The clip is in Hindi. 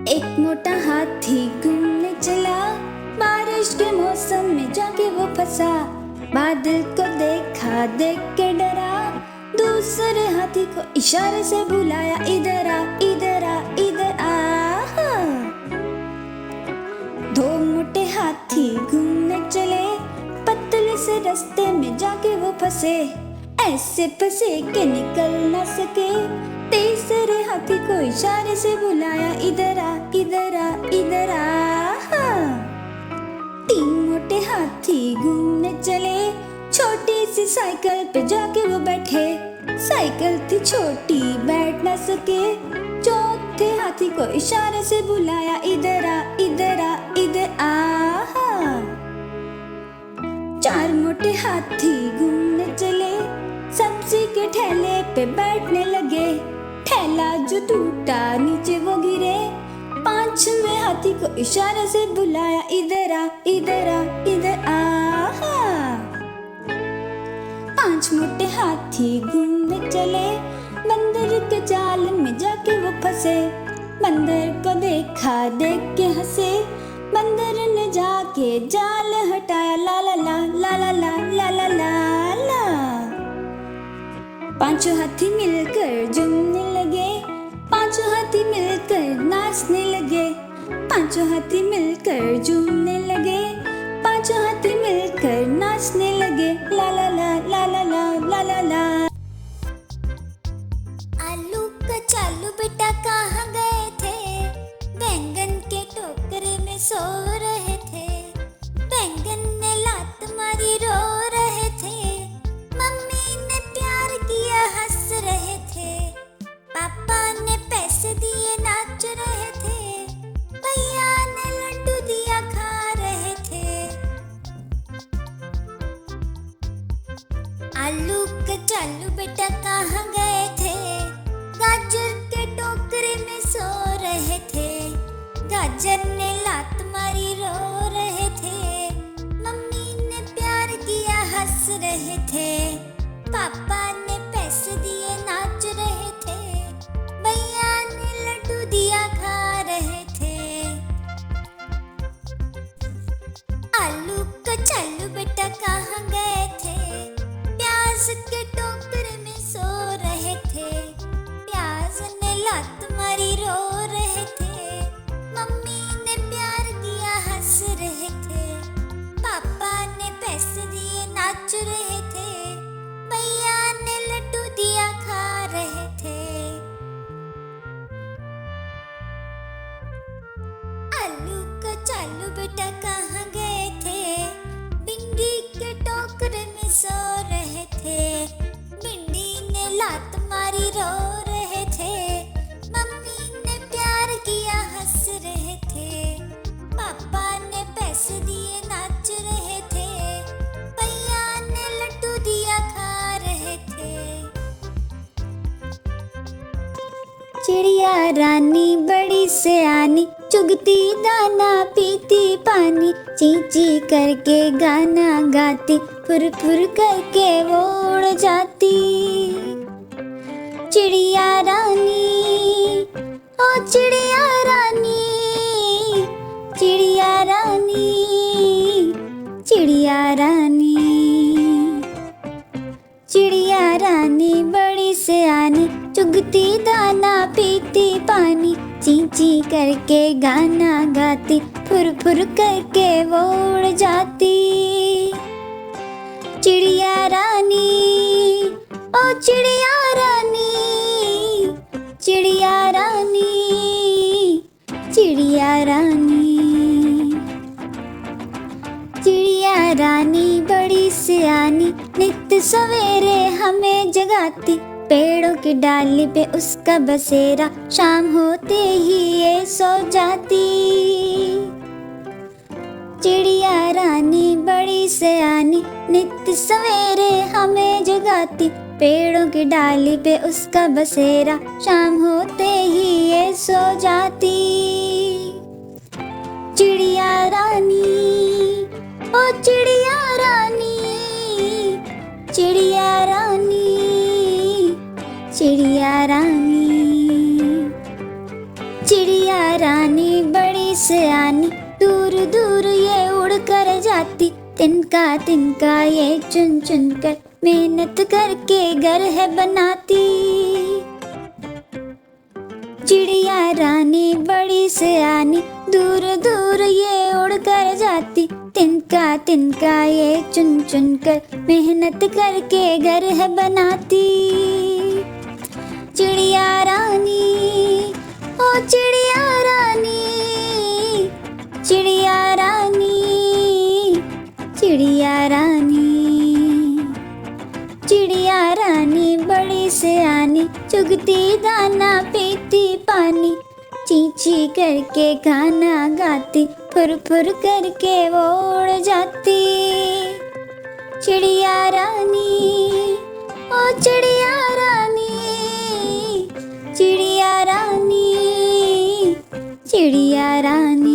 एक मोटा हाथी घूमने चला, बारिश के मौसम में जाके वो फंसा। बादल को देखा, देख के डरा, दूसरे हाथी को इशारे से बुलाया, इधर आ, इधर आ, इधर आ। दो मोटे हाथी घूमने चले, पतले से रास्ते में जाके वो फंसे। ऐसे फंसे के निकल न सके, तीसरे हाथी को इशारे से बुलाया, इधर आ, इधर आ, इधर आ। तीन मोटे हाथी घूमने चले, छोटी सी साइकिल पे जाके वो बैठे। साइकिल थी छोटी, बैठ न सके, चौथे हाथी को इशारे से बुलाया, इधर आ, इधर आ, इधर आ। चार मोटे हाथी घूमने चले, सब्जी के ठेले पे बैठने लगे। ठेला जो टूटा, नीचे वो गिरे। पांचवें हाथी को इशारे से बुलाया, इधर आ, इधर आ, इधर आ। पांच मोटे हाथी घूमने चले, बंदर के जाल में जाके वो फंसे। बंदर को देखा, देख के हंसे। बंदर ने जाके जाल हटाया, ला ला ला ला ला ला ला ला ला ला। पांचों हाथी मिलकर झूमने लगे, पांचों हाथी मिलकर नाचने लगे। पांचों हाथी मिलकर झूमने लगे, पांचों हाथी मिलकर नाचने लगे, ला ला ला ला ला ला ला ला ला। आलू कचालू बेटा कहाँ गए थे? बैंगन के टोकरे में सो रहे थे। बैंगन ने लात मारी, रो रहे थे। मम्मी ने प्यार किया, हंस रहे थे। पापा ने पैसे दिए, नाच रहे थे। भैया ने लड्डू दिया, खा रहे थे। आलू कचालू बेटा कहाँ गए थे? गाजर के टोकरे में सो रहे थे। गाजर ने लात मारी, रो रहे थे। मम्मी ने प्यार किया, हंस रहे थे। पापा ने पैसे दिए, नाच रहे थे। भैया ने लड्डू दिया, खा रहे थे। आलू कचालू बेटा कहाँ गए थे? प्याज के टोकरे में सो रहे थे। प्याज ने लात मारी, रो रहे थे। मम्मी ने प्यार किया, हंस रहे थे। पापा ने पैसे दिए, नाच रहे थे। भैया ने लड्डू दिया, खा रहे थे। आलू कचालू बेटा कहाँ गए थे? भिंडी के टोकरे में सो रहे थे। भिंडी ने लात मारी, रो रहे थे। मम्मी ने प्यार किया, हंस रहे थे। पापा ने पैसे दिए, नाच रहे थे। भैया ने लड्डू दिया, खा रहे थे। चिड़िया रानी बड़ी सयानी, चुगती दाना पीती पानी। ची ची करके गाना गाती, फुर फुर करके वो उड़ जाती। चिड़िया रानी, ओ चिड़िया रानी, चिड़िया रानी, चिड़िया रानी। चिड़िया रानी बड़ी सयानी, चुगती दाना पीती पानी। ची ची करके गाना गाती, फुर फुर करके वो उड़ जाती। चिड़िया रानी, ओ चिड़िया रानी, चिड़िया रानी, चिड़िया रानी। चिड़िया रानी बड़ी सयानी, नित सवेरे हमें जगाती। पेड़ों की डाली पे उसका बसेरा, शाम होते ही ये सो जाती। चिड़िया रानी बड़ी सयानी, नित सवेरे हमें जगाती। पेड़ों की डाली पे उसका बसेरा, शाम होते ही ये सो जाती। चिड़िया रानी, ओ चिड़िया रानी, चिड़िया रानी, चिड़िया रानी। चिड़िया चिड़िया रानी बड़ी सयानी, दूर दूर ये उड़ कर जाती, तिनका तिनका ये चुन चुन कर मेहनत करके घर है बनाती। चिड़िया रानी बड़ी सयानी, दूर दूर ये उड़ कर जाती, तिनका तिनका ये चुन चुन कर मेहनत करके घर है बनाती। चिड़िया रानी, ओ चिड़िया रानी, चिड़िया रानी, चिड़िया रानी। चिड़िया रानी बड़ी सयानी, चुगती दाना पीती पानी, चींची करके गाना गाती, फुर फुर करके वो उड़ जाती। चिड़िया रानी, ओ चिड़िया रानी, चिड़िया रानी, चिड़िया रानी।